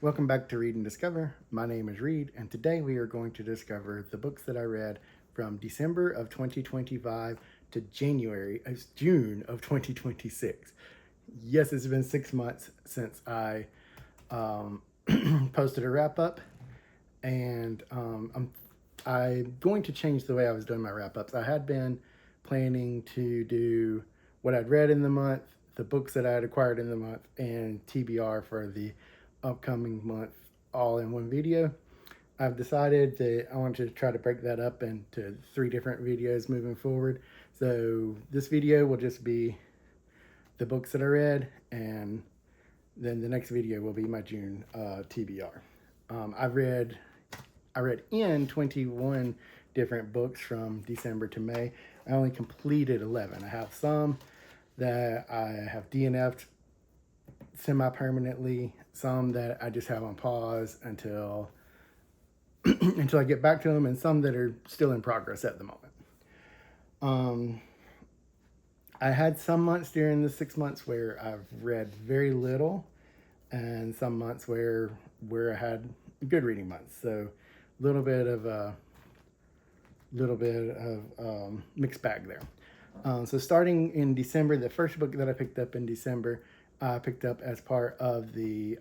Welcome back to Read and Discover. My name is Reed, and today we are going to discover the books that I read from December of 2025 to June of 2026. Yes, it's been 6 months since I posted a wrap up, and I'm going to change the way I was doing my wrap ups. I had been planning to do what I'd read in the month, the books that I had acquired in the month, and TBR for the upcoming month all in one video. I've decided that I want to try to break that up into 3 different videos moving forward. So this video will just be the books that I read, and then the next video will be my June TBR. I read in 21 different books from December to May. I only completed 11. I have some that I have DNF'd semi-permanently, some that I just have on pause until I get back to them, and some that are still in progress at the moment. I had some months during the 6 months where I've read very little, and some months where I had good reading months. So a little bit of mixed bag there. So starting in December, the first book that I picked up in December, I picked up as part of the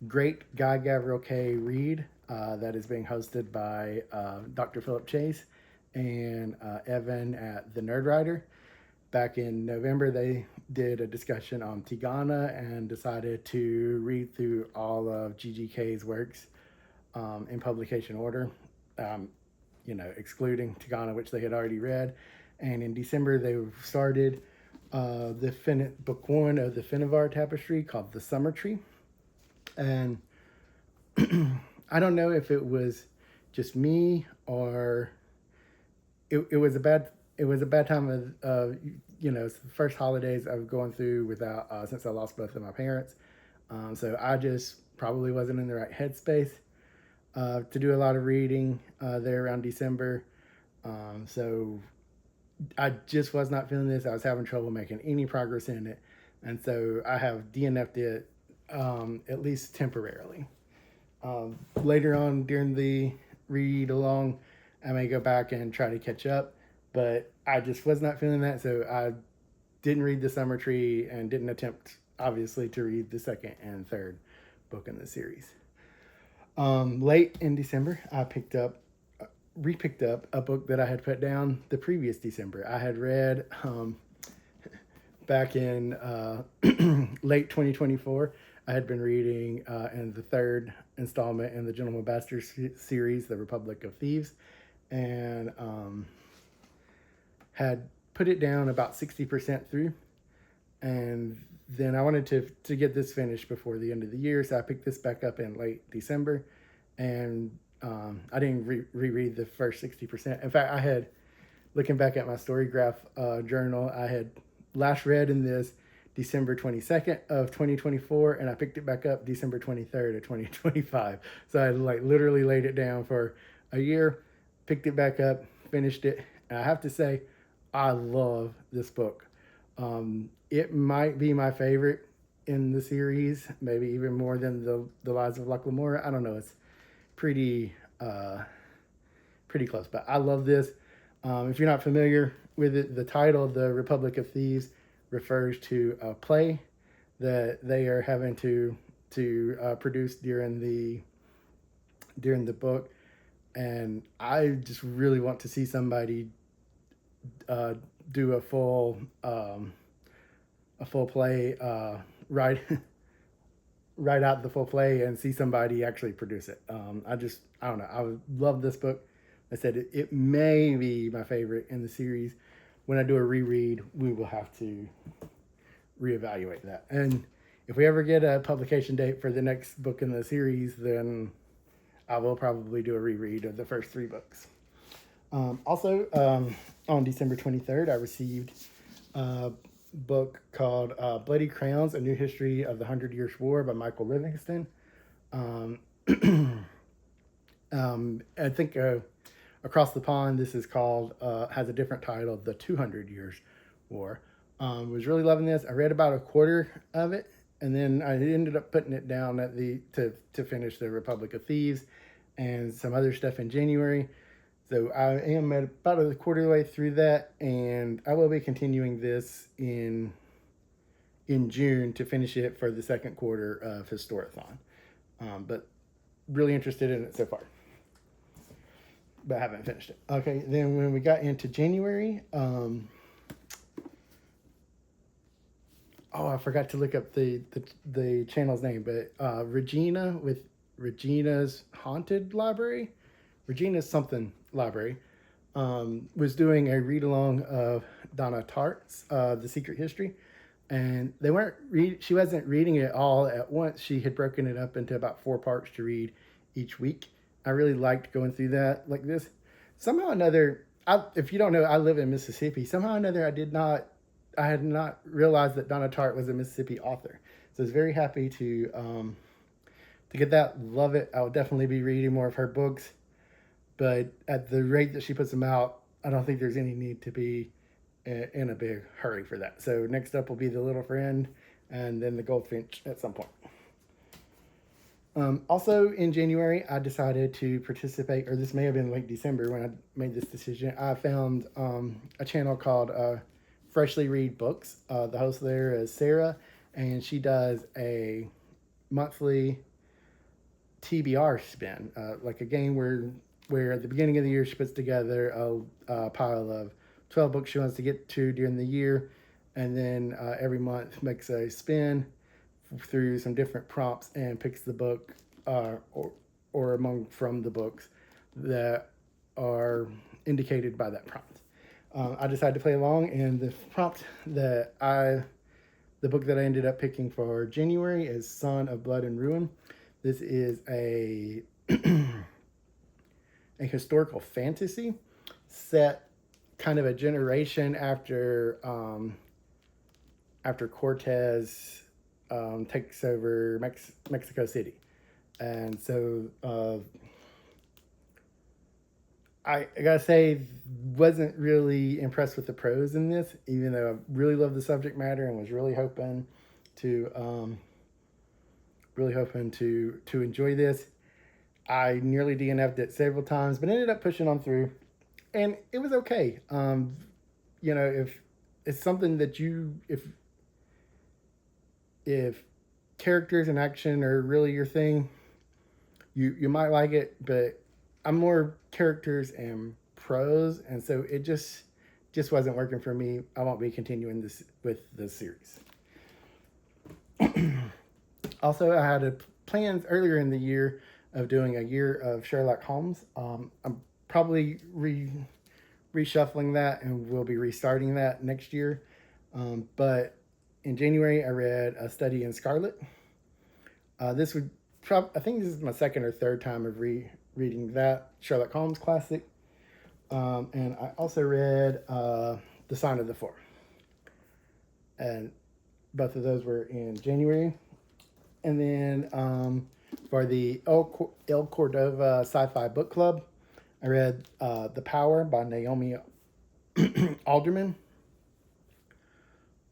great Guy Gavriel K read that is being hosted by Dr. Philip Chase and Evan at The Nerd Writer. Back in November, they did a discussion on Antigone and decided to read through all of GGK's works in publication order, excluding Antigone, which they had already read. And in December, they started book 1 of the Finivar tapestry called The Summer Tree. And I don't know if it was just me or it was a bad time of it's the first holidays I was going through without since I lost both of my parents. So I just probably wasn't in the right headspace to do a lot of reading there around December. So I just was not feeling this. I was having trouble making any progress in it. And so I have DNF'd it at least temporarily. Later on during the read along, I may go back and try to catch up, but I just was not feeling that. So I didn't read The Summer Tree and didn't attempt, obviously, to read the second and third book in the series. Late in December, I re-picked up a book that I had put down the previous December. I had read back in late 2024. I had been reading in the third installment in the Gentleman Bastard series, The Republic of Thieves, and had put it down about 60% through. And then I wanted to get this finished before the end of the year, so I picked this back up in late December, and I didn't reread the first 60%. In fact, I had, looking back at my Storygraph journal, I had last read in this December 22nd of 2024, and I picked it back up December 23rd of 2025. So I literally laid it down for a year, picked it back up, finished it, and I have to say, I love this book. It might be my favorite in the series, maybe even more than the Lives of Locke Lamora. I don't know. It's pretty close, but I love this. If you're not familiar with it, the title, The Republic of Thieves, refers to a play that they are having to produce during the book, and I just really want to see somebody do a full play, write out the full play and see somebody actually produce it. I don't know. I love this book. I said it may be my favorite in the series. When I do a reread, we will have to reevaluate that. And if we ever get a publication date for the next book in the series, then I will probably do a reread of the first 3 books. Also, on December 23rd, I received a book called Bloody Crowns, A New History of the 100 Years' War by Michael Livingston. I think across the pond, this is called, has a different title, The 200 Years' War. Was really loving this. I read about a quarter of it, And then I ended up putting it down at to finish the Republic of Thieves and some other stuff in January. So I am at about a quarter of the way through that, and I will be continuing this in June to finish it for the second quarter of Historathon. But really interested in it so far, but I haven't finished it. Okay, then when we got into January, I forgot to look up the channel's name, but Regina with Regina's Haunted Library, Regina's something library, was doing a read along of Donna Tartt's The Secret History, and she wasn't reading it all at once. She had broken it up into about 4 parts to read each week. I really liked going through that like this. Somehow or another, if you don't know, I live in Mississippi. Somehow or another, I had not realized that Donna Tartt was a Mississippi author. So I was very happy to get that. Love it. I'll definitely be reading more of her books. But at the rate that she puts them out, I don't think there's any need to be in a big hurry for that. So next up will be The Little Friend and then The Goldfinch at some point. Also in January, I decided to participate, or this may have been late December when I made this decision. I found a channel called Freshly Read Books. The host there is Sarah, and she does a monthly TBR spin, like a game where at the beginning of the year she puts together a pile of 12 books she wants to get to during the year, and then every month makes a spin through some different prompts and picks the book or among from the books that are indicated by that prompt. I decided to play along, and the book that I ended up picking for January is Son of Blood and Ruin. This is a historical fantasy set kind of a generation after Cortez takes over Mexico City. And so I gotta say, wasn't really impressed with the prose in this, even though I really loved the subject matter and was really hoping to enjoy this. I nearly DNF'd it several times, but ended up pushing on through, and it was okay. If it's something that if characters and action are really your thing, you might like it, but I'm more characters and prose, and so it just wasn't working for me. I won't be continuing this with the series. Also, I had plans earlier in the year of doing a year of Sherlock Holmes. I'm probably reshuffling that, and we'll be restarting that next year. But in January, I read A Study in Scarlet. I think this is my second or third time of reading that Sherlock Holmes classic. And I also read The Sign of the Four. And both of those were in January. And then for the El Cordova Sci-Fi Book Club, I read The Power by Naomi Alderman.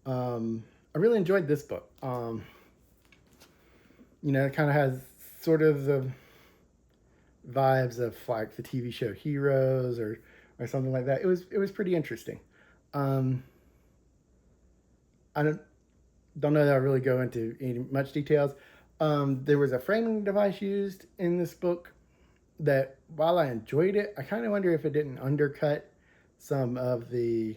I really enjoyed this book. It kind of has sort of the vibes of like the TV show Heroes or something like that. It was pretty interesting. I don't know that I really go into much details. There was a framing device used in this book that, while I enjoyed it, I kind of wonder if it didn't undercut some of the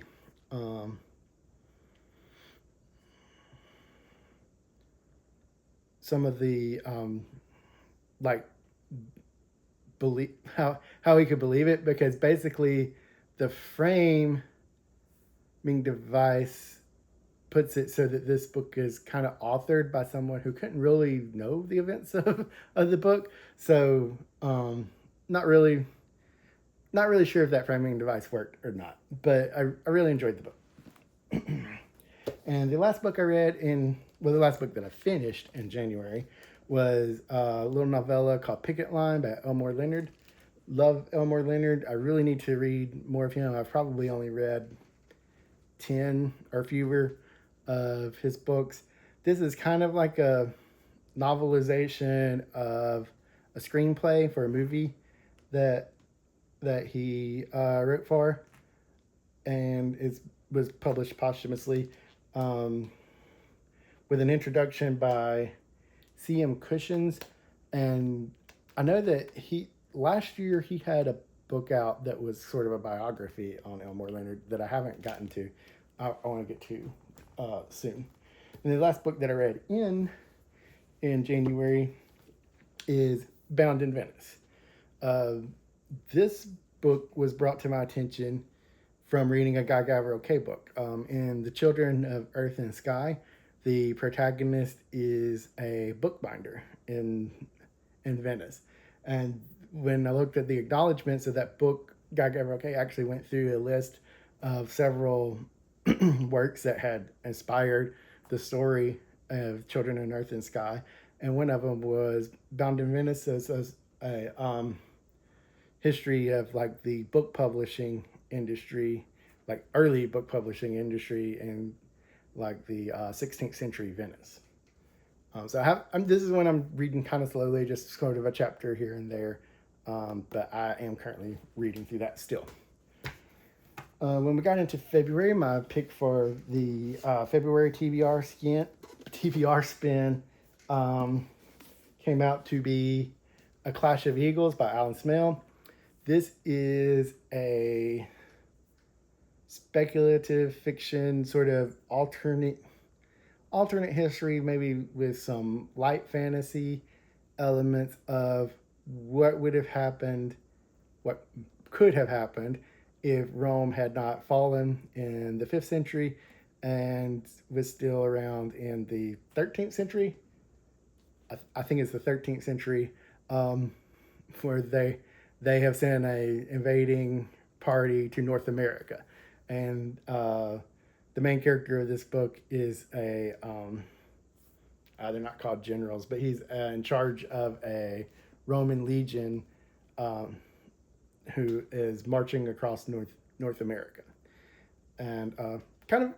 believe how he could believe it, because basically the framing device puts it so that this book is kind of authored by someone who couldn't really know the events of the book. So not really sure if that framing device worked or not, but I really enjoyed the book. And the last book I read the last book that I finished in January was a little novella called Picket Line by Elmore Leonard. Love Elmore Leonard. I really need to read more of him. I've probably only read 10 or fewer of his books. this is kind of like a novelization of a screenplay for a movie that he wrote for, and it was published posthumously, um, with an introduction by C.M. Cushions. And I know that last year he had a book out that was sort of a biography on Elmore Leonard that I haven't gotten to. I want to get to soon. And the last book that I read in January is Bound in Venice. This book was brought to my attention from reading a Guy Gavriel book. In The Children of Earth and Sky, the protagonist is a bookbinder in Venice. And when I looked at the acknowledgments of that book, Guy Gavriel actually went through a list of several works that had inspired the story of Children of Earth and Sky. And one of them was Bound in Venice, as a history of like the book publishing industry, like early book publishing industry in like the 16th century Venice. So this is when I'm reading kind of slowly, just sort of a chapter here and there. But I am currently reading through that still. When we got into February, my pick for the February TBR spin came out to be A Clash of Eagles by Alan Smale. This is a speculative fiction, sort of alternate history, maybe with some light fantasy elements of what would have happened, what could have happened if Rome had not fallen in the 5th century and was still around in the 13th century. I think it's the 13th century, where they have sent a invading party to North America. And the main character of this book is they're not called generals, but he's in charge of a Roman legion who is marching across North America. And kind of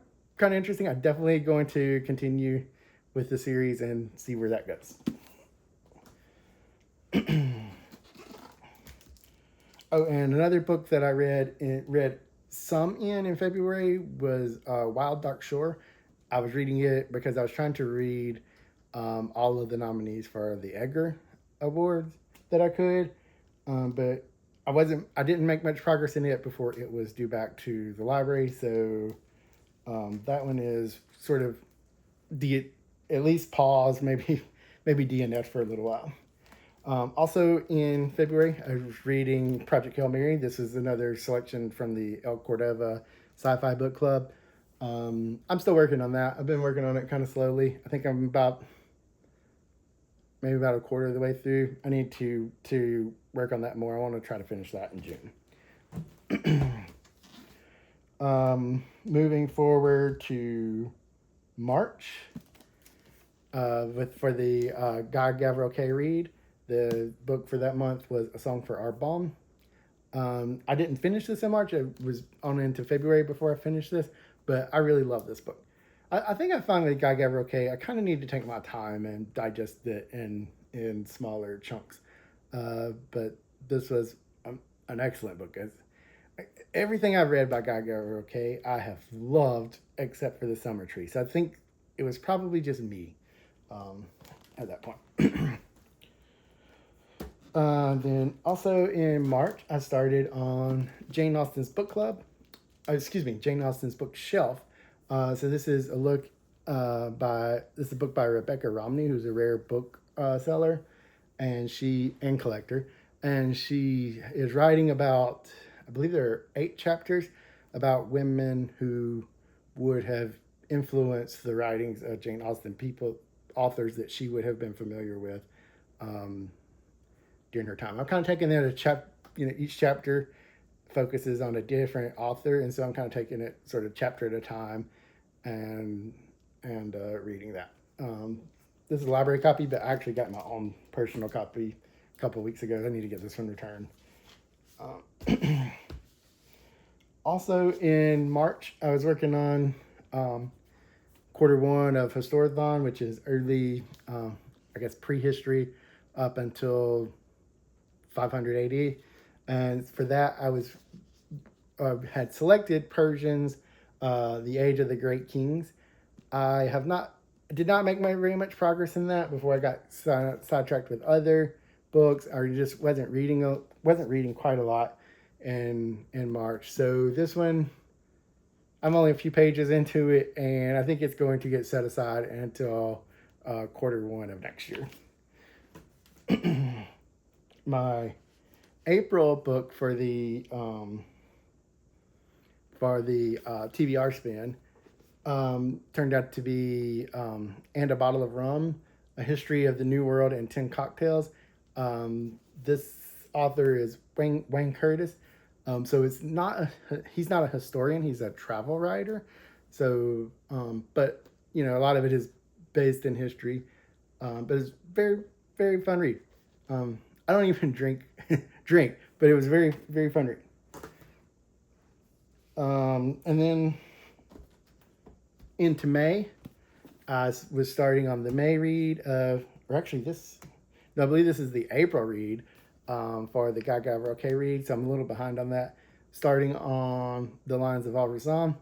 interesting. I'm definitely going to continue with the series and see where that goes. Oh, and another book that I read some in February was Wild Dark Shore. I was reading it because I was trying to read all of the nominees for the Edgar Awards that I could, but I didn't make much progress in it before it was due back to the library. So that one is sort of at least pause, maybe DNF for a little while. Also in February, I was reading Project Hail Mary. This is another selection from the El Cordova Sci-Fi Book Club. I'm still working on that. I've been working on it kind of slowly. I think I'm maybe about a quarter of the way through. I need to work on that more. I want to try to finish that in June. Moving forward to March, for the Guy Gavriel read. The book for that month was A Song for Arbonne. I didn't finish this in March. It was on into February before I finished this, but I really love this book. I think I finally Guy Gavriel I kind of need to take my time and digest it in smaller chunks. But this was an excellent book. Everything I've read by Guy Gavriel I have loved except for The Summer Tree. So I think it was probably just me at that point. Then also in March, I started on Jane Austen's book club. Jane Austen's bookshelf. So this is a book by Rebecca Romney, who's a rare book seller and collector, and she is writing about, I believe there are 8 chapters about women who would have influenced the writings of Jane Austen, authors that she would have been familiar with during her time. I'm kind of taking that each chapter focuses on a different author, and so I'm kind of taking it sort of chapter at a time and reading that. This is a library copy, but I actually got my own personal copy a couple of weeks ago. I need to get this one returned. Also in March, I was working on quarter one of Historathon, which is early, I guess, prehistory up until 500 AD. And for that, I was had selected Persians, the Age of the Great Kings. I did not make very much progress in that before I got sidetracked with other books. I just wasn't reading quite a lot in March. So this one, I'm only a few pages into it, and I think it's going to get set aside until quarter one of next year. My April book for the TBR spin turned out to be And a Bottle of Rum, A History of the New World and 10 Cocktails. This author is Wayne Curtis. So he's not a historian, he's a travel writer. So, but, you know, a lot of it is based in history. But it's very, very fun read. I don't even drink, but it was very, very fun read. And then into May, I was starting on the May read I believe this is the April read for the Gavriel read, so I'm a little behind on that. Starting on The Lines of Al-Rassan.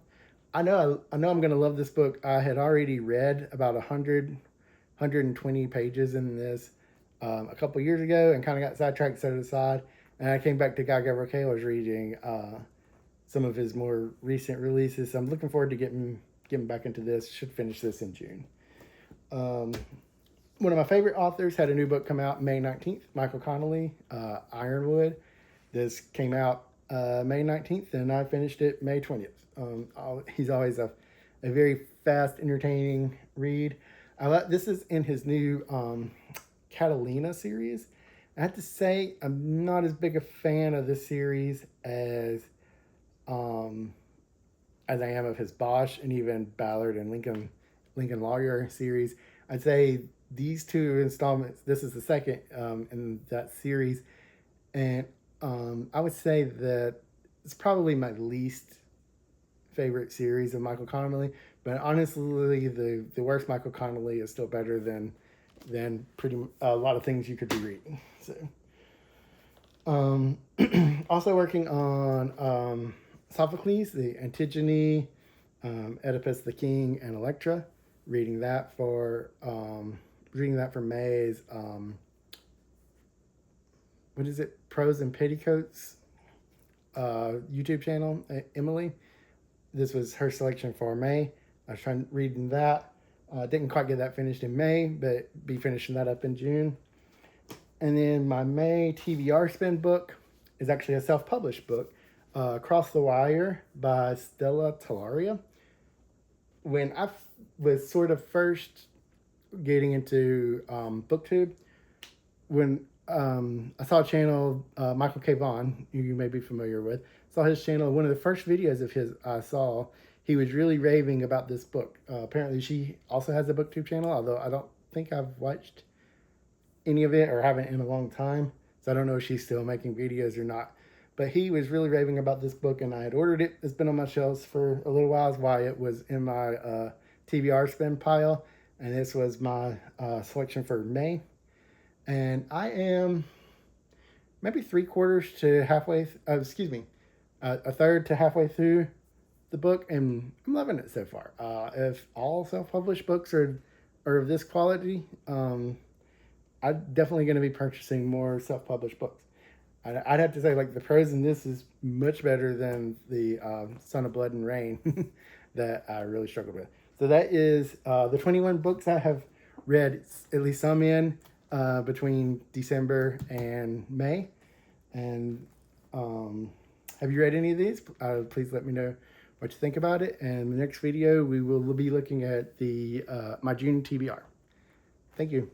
I know I'm going to love this book. I had already read about 120 pages in this a couple years ago and kind of got sidetracked, set it aside. And I came back to Gavriel. I was reading some of his more recent releases. So I'm looking forward to getting back into this. Should finish this in June. One of my favorite authors had a new book come out May 19th, Michael Connelly, Ironwood. This came out May 19th, and I finished it May 20th. He's always a very fast, entertaining read. This is in his new Catalina series. I have to say, I'm not as big a fan of this series as I am of his Bosch and even Ballard and Lincoln Lawyer series. I'd say these two installments, this is the second in that series, and I would say that it's probably my least favorite series of Michael Connelly, but honestly, the worst Michael Connelly is still better than pretty a lot of things you could be reading. So, also working on Sophocles, the Antigone, Oedipus the King, and Electra. Reading that for May's what is it? Prose and Petticoats YouTube channel. Emily. This was her selection for May. I was reading that. Didn't quite get that finished in May, but be finishing that up in June. And then my May TBR spin book is actually a self-published book, Across the Wire by Stella Talaria. When I was sort of first getting into BookTube, when I saw a channel, Michael K. Vaughn, you may be familiar with, saw his channel. One of the first videos of his I saw, he was really raving about this book. Apparently she also has a BookTube channel, although I don't think I've watched any of it or haven't in a long time. So I don't know if she's still making videos or not. But he was really raving about this book, and I had ordered it. It's been on my shelves for a little while, while it was in my TBR spin pile. And this was my selection for May. And I am maybe a third to halfway through the book, and I'm loving it so far. If all self-published books are of this quality, I'm definitely going to be purchasing more self-published books. I'd have to say, like, the prose in this is much better than the Son of Blood and Rain that I really struggled with. So that is the 21 books I have read, at least some in, between December and May. And have you read any of these? Please let me know what you think about it. And in the next video, we will be looking at the my June TBR. Thank you.